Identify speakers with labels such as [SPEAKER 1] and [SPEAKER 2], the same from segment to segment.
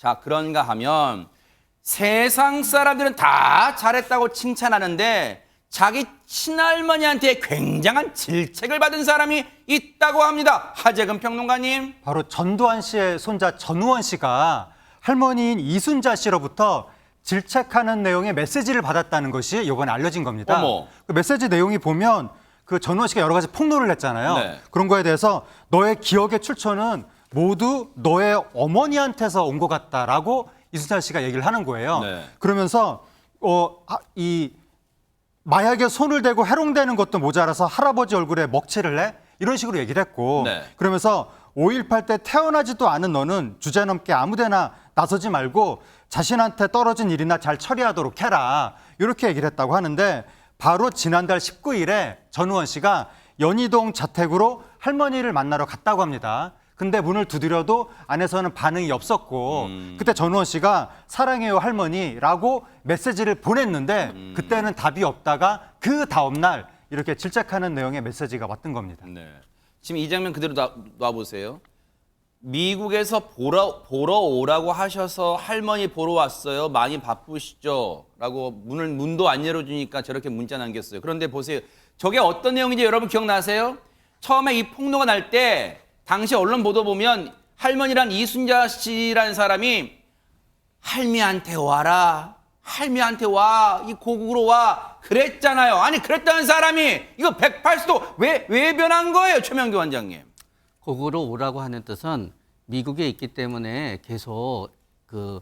[SPEAKER 1] 자, 그런가 하면 세상 사람들은 다 잘했다고 칭찬하는데 자기 친할머니한테 굉장한 질책을 받은 사람이 있다고 합니다. 하재근 평론가님.
[SPEAKER 2] 바로 전두환 씨의 손자 전우원 씨가 할머니인 이순자 씨로부터 질책하는 내용의 메시지를 받았다는 것이 이번에 알려진 겁니다.
[SPEAKER 1] 어머.
[SPEAKER 2] 그 메시지 내용이 보면 그 전우원 씨가 여러 가지 폭로를 했잖아요.
[SPEAKER 1] 네.
[SPEAKER 2] 그런 거에 대해서 너의 기억의 출처는 모두 너의 어머니한테서 온 것 같다라고 이순자 씨가 얘기를 하는 거예요.
[SPEAKER 1] 네.
[SPEAKER 2] 그러면서 이 마약에 손을 대고 해롱되는 것도 모자라서 할아버지 얼굴에 먹칠을 해? 이런 식으로 얘기를 했고
[SPEAKER 1] 네.
[SPEAKER 2] 그러면서 5.18 때 태어나지도 않은 너는 주제넘게 아무데나 나서지 말고 자신한테 떨어진 일이나 잘 처리하도록 해라. 이렇게 얘기를 했다고 하는데 바로 지난달 19일에 전우원 씨가 연희동 자택으로 할머니를 만나러 갔다고 합니다. 근데 문을 두드려도 안에서는 반응이 없었고 그때 전우원 씨가 사랑해요 할머니라고 메시지를 보냈는데 그때는 답이 없다가 그 다음날 이렇게 질책하는 내용의 메시지가 왔던 겁니다.
[SPEAKER 1] 네. 지금 이 장면 그대로 놔보세요. 미국에서 보러 오라고 하셔서 할머니 보러 왔어요. 많이 바쁘시죠? 라고 문도 안 열어주니까 저렇게 문자 남겼어요. 그런데 보세요. 저게 어떤 내용인지 여러분 기억나세요? 처음에 이 폭로가 날 때 당시 언론 보도 보면 할머니란 이순자 씨라는 사람이 할미한테 와라. 할미한테 와. 이 고국으로 와. 그랬잖아요. 아니 그랬다는 사람이 이거 180도 왜 변한 거예요? 최명규 원장님.
[SPEAKER 3] 고국으로 오라고 하는 뜻은 미국에 있기 때문에 계속 그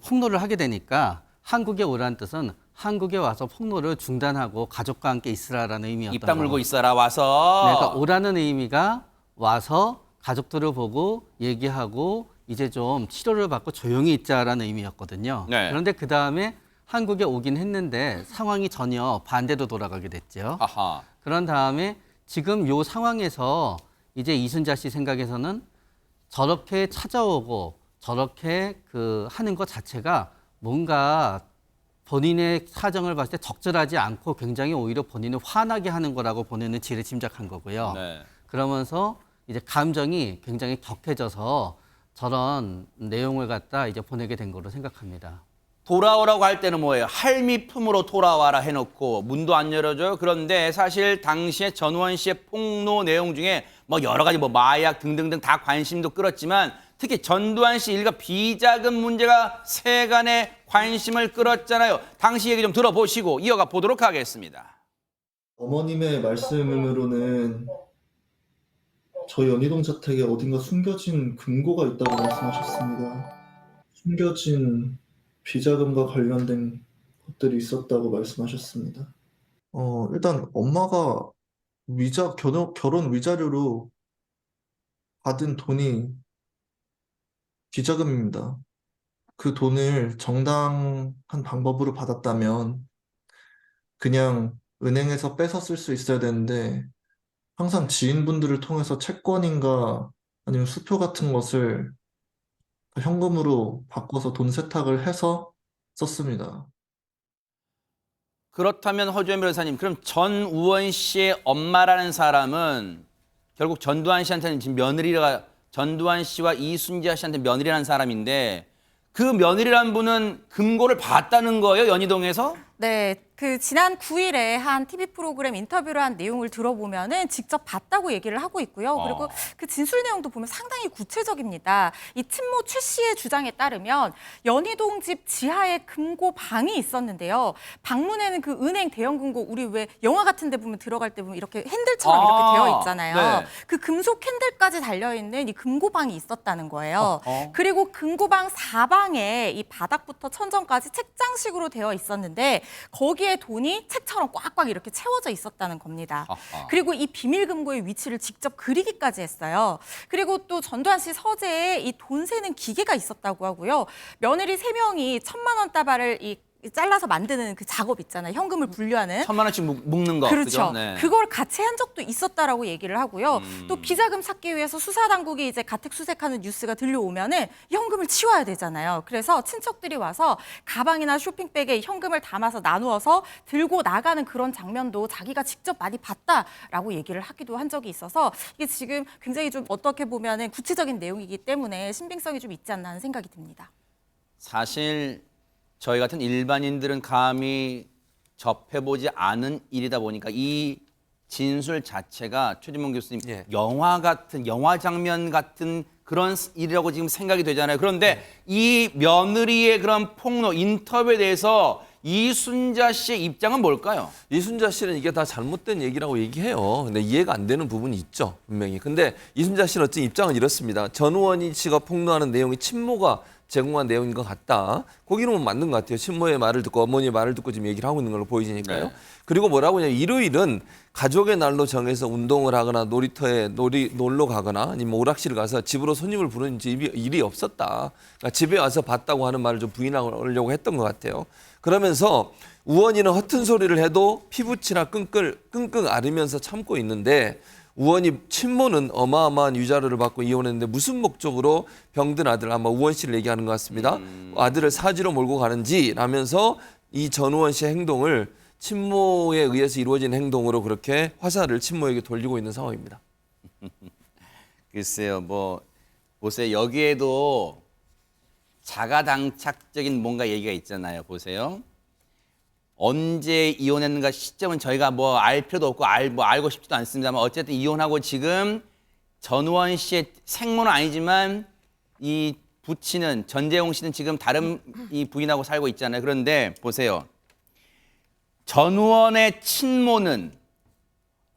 [SPEAKER 3] 폭로를 하게 되니까 한국에 오라는 뜻은 한국에 와서 폭로를 중단하고 가족과 함께 있으라라는 의미였던
[SPEAKER 1] 입 다물고
[SPEAKER 3] 거고.
[SPEAKER 1] 있어라 와서.
[SPEAKER 3] 네, 그러니까 오라는 의미가 와서 가족들을 보고 얘기하고 이제 좀 치료를 받고 조용히 있자라는 의미였거든요.
[SPEAKER 1] 네.
[SPEAKER 3] 그런데 그 다음에 한국에 오긴 했는데 상황이 전혀 반대로 돌아가게 됐죠.
[SPEAKER 1] 아하.
[SPEAKER 3] 그런 다음에 지금 요 상황에서 이제 이순자 씨 생각에서는 저렇게 찾아오고 저렇게 하는 것 자체가 뭔가 본인의 사정을 봤을 때 적절하지 않고 굉장히 오히려 본인을 화나게 하는 거라고 본인은 지레 짐작한 거고요.
[SPEAKER 1] 네.
[SPEAKER 3] 그러면서 이제 감정이 굉장히 격해져서 저런 내용을 갖다 이제 보내게 된 거로 생각합니다.
[SPEAKER 1] 돌아오라고 할 때는 뭐예요? 할미 품으로 돌아와라 해놓고 문도 안 열어줘요. 그런데 사실 당시에 전우원 씨의 폭로 내용 중에 뭐 여러 가지 뭐 마약 등등등 다 관심도 끌었지만 특히 전두환 씨 일가 비자금 문제가 세간의 관심을 끌었잖아요. 당시 얘기 좀 들어보시고 이어가 보도록 하겠습니다.
[SPEAKER 4] 어머님의 말씀으로는 저희 연희동 자택에 어딘가 숨겨진 금고가 있다고 말씀하셨습니다. 숨겨진 비자금과 관련된 것들이 있었다고 말씀하셨습니다. 일단 엄마가 결혼 위자료로 받은 돈이 비자금입니다. 그 돈을 정당한 방법으로 받았다면 그냥 은행에서 뺏어 쓸 수 있어야 되는데 항상 지인분들을 통해서 채권인가 아니면 수표 같은 것을 현금으로 바꿔서 돈 세탁을 해서 썼습니다.
[SPEAKER 1] 그렇다면 허주현 변호사님, 그럼 전우원 씨의 엄마라는 사람은 결국 전두환 씨한테는 지금 전두환 씨와 이순자 씨한테 며느리라는 사람인데 그 며느리라는 분은 금고를 봤다는 거예요, 연희동에서?
[SPEAKER 5] 네, 지난 9일에 한 TV 프로그램 인터뷰를 한 내용을 들어보면은 직접 봤다고 얘기를 하고 있고요. 그리고 그 진술 내용도 보면 상당히 구체적입니다. 이 친모 최 씨의 주장에 따르면 연희동 집 지하에 금고 방이 있었는데요. 방문에는 그 은행 대형 금고 우리 왜 영화 같은 데 보면 들어갈 때 보면 이렇게 핸들처럼 이렇게 되어 있잖아요.
[SPEAKER 1] 네.
[SPEAKER 5] 그 금속 핸들까지 달려있는 이 금고방이 있었다는 거예요. 그리고 금고방 4방에 이 바닥부터 천정까지 책장식으로 되어 있었는데 거기에 돈이 책처럼 꽉꽉 이렇게 채워져 있었다는 겁니다. 그리고 이 비밀 금고의 위치를 직접 그리기까지 했어요. 그리고 또 전두환 씨 서재에 이 돈 세는 기계가 있었다고 하고요. 며느리 3명이 1,000만 원 다발을 이 잘라서 만드는 그 작업 있잖아요. 현금을 분류하는.
[SPEAKER 1] 1,000만 원씩 묶는 거.
[SPEAKER 5] 그렇죠.
[SPEAKER 1] 그죠? 네.
[SPEAKER 5] 그걸 같이 한 적도 있었다라고 얘기를 하고요. 또 비자금 찾기 위해서 수사 당국이 이제 가택 수색하는 뉴스가 들려오면은 현금을 치워야 되잖아요. 그래서 친척들이 와서 가방이나 쇼핑백에 현금을 담아서 나누어서 들고 나가는 그런 장면도 자기가 직접 많이 봤다라고 얘기를 하기도 한 적이 있어서 이게 지금 굉장히 좀 어떻게 보면은 구체적인 내용이기 때문에 신빙성이 좀 있지 않나 하는 생각이 듭니다.
[SPEAKER 1] 사실 저희 같은 일반인들은 감히 접해보지 않은 일이다 보니까 이 진술 자체가 최진봉 교수님
[SPEAKER 6] 예.
[SPEAKER 1] 영화 장면 같은 그런 일이라고 지금 생각이 되잖아요. 그런데 이 며느리의 그런 폭로 인터뷰에 대해서 이순자 씨의 입장은 뭘까요?
[SPEAKER 6] 이순자 씨는 이게 다 잘못된 얘기라고 얘기해요. 근데 이해가 안 되는 부분이 있죠, 분명히. 근데 이순자 씨는 어쨌든 입장은 이렇습니다. 전우원이 씨가 폭로하는 내용이 친모가 제공한 내용인 것 같다. 거기는 맞는 것 같아요. 친모의 말을 듣고 어머니의 말을 듣고 지금 얘기를 하고 있는 걸로 보이니까요.
[SPEAKER 1] 네.
[SPEAKER 6] 그리고 뭐라고 하냐면 일요일은 가족의 날로 정해서 운동을 하거나 놀이터에 놀러 가거나 아니면 오락실을 가서 집으로 손님을 부르는 일이 없었다. 그러니까 집에 와서 봤다고 하는 말을 좀 부인하려고 했던 것 같아요. 그러면서 우원이는 허튼 소리를 해도 피부치나 끙끙 앓으면서 참고 있는데 우원이 친모는 어마어마한 위자료를 받고 이혼했는데 무슨 목적으로 병든 아들 아마 우원 씨를 얘기하는 것 같습니다. 아들을 사지로 몰고 가는지 라면서 이 전우원 씨의 행동을 친모에 의해서 이루어진 행동으로 그렇게 화살을 친모에게 돌리고 있는 상황입니다.
[SPEAKER 1] 글쎄요, 뭐 보세요. 여기에도 자가당착적인 뭔가 얘기가 있잖아요. 보세요. 언제 이혼했는가 시점은 저희가 뭐 알 필요도 없고 알고 싶지도 않습니다만 어쨌든 이혼하고 지금 전우원 씨의 생모는 아니지만 이 부친은 전재용 씨는 지금 다른 이 부인하고 살고 있잖아요. 그런데 보세요. 전우원의 친모는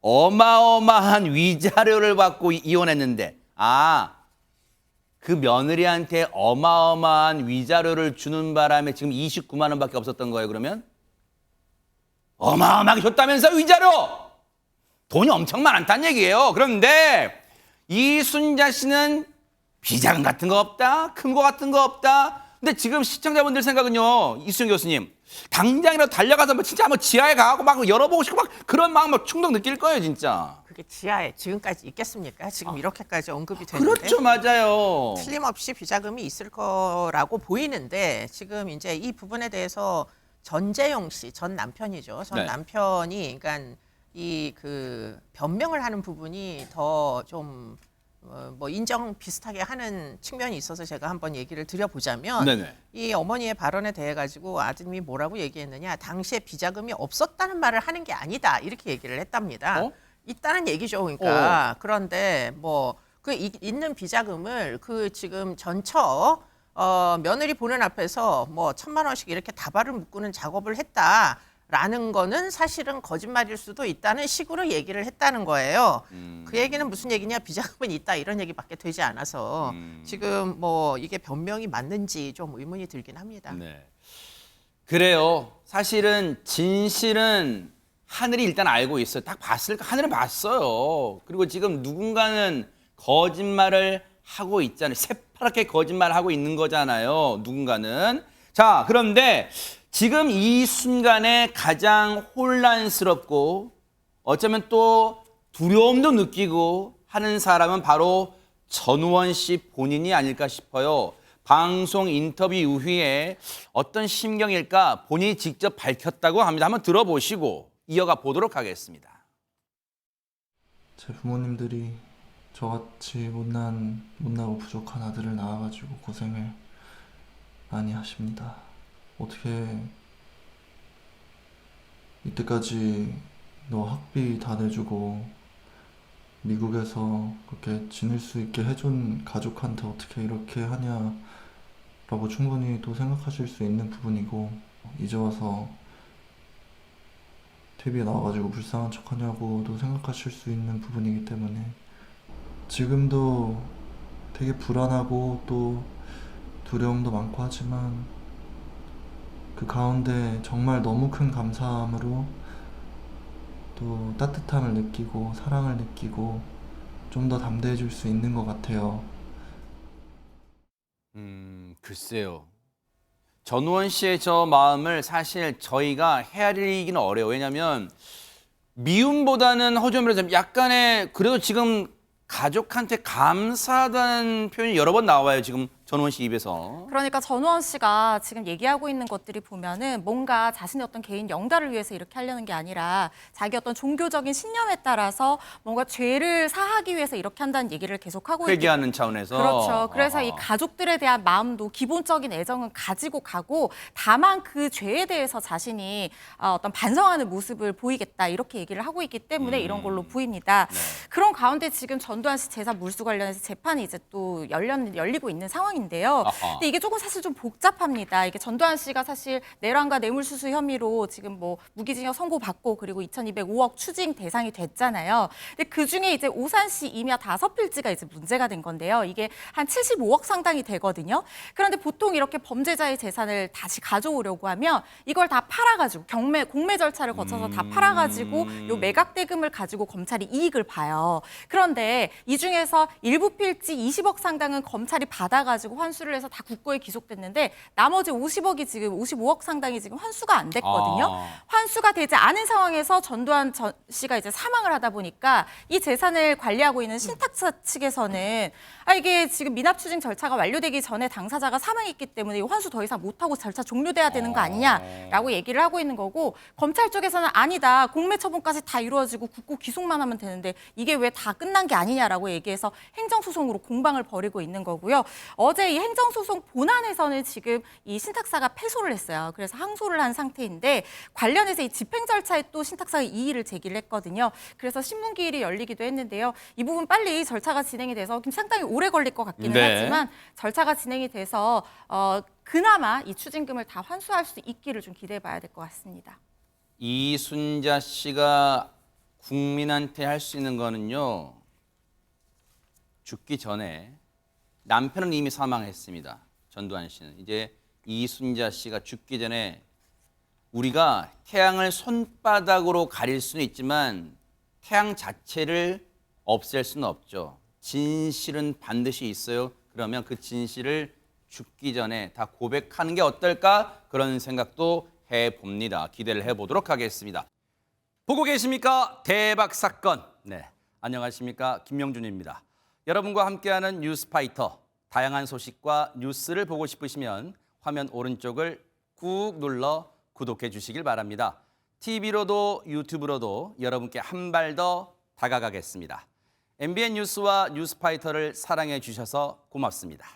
[SPEAKER 1] 어마어마한 위자료를 받고 이혼했는데 그 며느리한테 어마어마한 위자료를 주는 바람에 지금 29만 원밖에 없었던 거예요. 그러면 어마어마하게 줬다면서 위자료 돈이 엄청 많다는 얘기예요. 그런데 이순자 씨는 비자금 같은 거 없다, 큰 거 같은 거 없다. 근데 지금 시청자분들 생각은요, 이수정 교수님 당장이라도 달려가서 뭐 진짜 한번 지하에 가고 막 열어보고 싶고 막 그런 마음 막 충동 느낄 거예요, 진짜.
[SPEAKER 7] 그게 지하에 지금까지 있겠습니까? 지금 이렇게까지 언급이 되는데
[SPEAKER 1] 그렇죠, 맞아요.
[SPEAKER 7] 틀림없이 비자금이 있을 거라고 보이는데 지금 이제 이 부분에 대해서 전재용 씨, 전 남편이죠. 전
[SPEAKER 1] 네.
[SPEAKER 7] 남편이 그러니까 이 그 변명을 하는 부분이 더 좀 뭐 인정 비슷하게 하는 측면이 있어서 제가 한번 얘기를 드려보자면
[SPEAKER 1] 네네.
[SPEAKER 7] 이 어머니의 발언에 대해 가지고 아드님이 뭐라고 얘기했느냐, 당시에 비자금이 없었다는 말을 하는 게 아니다 이렇게 얘기를 했답니다. 있다는 얘기죠. 그러니까 그런데 뭐 그 있는 비자금을 그 지금 전처 며느리 보는 앞에서 뭐 1,000만 원씩 이렇게 다발을 묶는 작업을 했다라는 거는 사실은 거짓말일 수도 있다는 식으로 얘기를 했다는 거예요. 그 얘기는 무슨 얘기냐, 비자금은 있다 이런 얘기밖에 되지 않아서 지금 뭐 이게 변명이 맞는지 좀 의문이 들긴 합니다.
[SPEAKER 1] 네. 그래요. 사실은 진실은 하늘이 일단 알고 있어요. 딱 하늘은 봤어요. 그리고 지금 누군가는 거짓말을 하고 있잖아요. 새파랗게 거짓말을 하고 있는 거잖아요. 누군가는. 자, 그런데 지금 이 순간에 가장 혼란스럽고 어쩌면 또 두려움도 느끼고 하는 사람은 바로 전우원 씨 본인이 아닐까 싶어요. 방송 인터뷰 이후에 어떤 심경일까 본인이 직접 밝혔다고 합니다. 한번 들어보시고 이어가 보도록 하겠습니다.
[SPEAKER 4] 제 부모님들이 저같이 못나고 부족한 아들을 낳아가지고 고생을 많이 하십니다. 어떻게 이때까지 너 학비 다 내주고 미국에서 그렇게 지낼 수 있게 해준 가족한테 어떻게 이렇게 하냐라고 충분히 또 생각하실 수 있는 부분이고, 이제 와서 TV에 나와가지고 불쌍한 척 하냐고도 생각하실 수 있는 부분이기 때문에 지금도 되게 불안하고 또 두려움도 많고 하지만 그 가운데 정말 너무 큰 감사함으로 또 따뜻함을 느끼고 사랑을 느끼고 좀 더 담대해질 수 있는 것 같아요.
[SPEAKER 1] 글쎄요. 전우원 씨의 저 마음을 사실 저희가 헤아리기는 어려워요. 왜냐하면 미움보다는 허점이라서 약간의 그래도 지금 가족한테 감사하다는 표현이 여러 번 나와요. 지금 전우원 씨 입에서.
[SPEAKER 5] 그러니까 전우원 씨가 지금 얘기하고 있는 것들이 보면은 뭔가 자신의 어떤 개인 영달을 위해서 이렇게 하려는 게 아니라 자기 어떤 종교적인 신념에 따라서 뭔가 죄를 사하기 위해서 이렇게 한다는 얘기를 계속하고 있기
[SPEAKER 1] 회개하는 차원에서.
[SPEAKER 5] 그렇죠. 그래서 이 가족들에 대한 마음도 기본적인 애정은 가지고 가고 다만 그 죄에 대해서 자신이 어떤 반성하는 모습을 보이겠다 이렇게 얘기를 하고 있기 때문에 이런 걸로 보입니다. 그런 가운데 지금 전두환 씨 제사 물수 관련해서 재판이 이제 또 열리고 있는 상황인데요. 근데 이게 조금 사실 좀 복잡합니다. 이게 전두환 씨가 사실 내란과 뇌물수수 혐의로 지금 뭐 무기징역 선고받고 그리고 2,205억 추징 대상이 됐잖아요. 근데 그 중에 이제 오산시 임야 5필지가 이제 문제가 된 건데요. 이게 한 75억 상당이 되거든요. 그런데 보통 이렇게 범죄자의 재산을 다시 가져오려고 하면 이걸 다 팔아가지고 공매 절차를 거쳐서 다 팔아가지고 요 매각 대금을 가지고 검찰이 이익을 봐요. 그런데 이 중에서 일부 필지 20억 상당은 검찰이 받아가지고 환수를 해서 다 국고에 기속됐는데 나머지 55억 상당이 지금 환수가 안 됐거든요. 환수가 되지 않은 상황에서 전두환 씨가 이제 사망을 하다 보니까 이 재산을 관리하고 있는 신탁사 측에서는 이게 지금 미납 추징 절차가 완료되기 전에 당사자가 사망했기 때문에 이 환수 더 이상 못하고 절차 종료돼야 되는 거 아니냐라고 얘기를 하고 있는 거고 검찰 쪽에서는 아니다. 공매 처분까지 다 이루어지고 국고 기속만 하면 되는데 이게 왜 다 끝난 게 아니냐라고 얘기해서 행정소송으로 공방을 벌이고 있는 거고요. 어제 이 행정소송 본안에서는 지금 이 신탁사가 패소를 했어요. 그래서 항소를 한 상태인데 관련해서 이 집행 절차에 또 신탁사가 이의를 제기를 했거든요. 그래서 신문기일이 열리기도 했는데요. 이 부분 빨리 절차가 진행이 돼서 상당히 오래 걸릴 것 같기는
[SPEAKER 1] 네.
[SPEAKER 5] 하지만 절차가 진행이 돼서 그나마 이 추징금을 다 환수할 수 있기를 좀 기대해 봐야 될 것 같습니다.
[SPEAKER 1] 이순자 씨가 국민한테 할 수 있는 거는요. 죽기 전에 남편은 이미 사망했습니다. 전두환 씨는. 이제 이순자 씨가 죽기 전에 우리가 태양을 손바닥으로 가릴 수는 있지만 태양 자체를 없앨 수는 없죠. 진실은 반드시 있어요. 그러면 그 진실을 죽기 전에 다 고백하는 게 어떨까? 그런 생각도 해봅니다. 기대를 해보도록 하겠습니다. 보고 계십니까? 대박 사건. 네, 안녕하십니까? 김명준입니다. 여러분과 함께하는 뉴스파이터. 다양한 소식과 뉴스를 보고 싶으시면 화면 오른쪽을 꾹 눌러 구독해 주시길 바랍니다. TV로도 유튜브로도 여러분께 한 발 더 다가가겠습니다. MBN 뉴스와 뉴스파이터를 사랑해 주셔서 고맙습니다.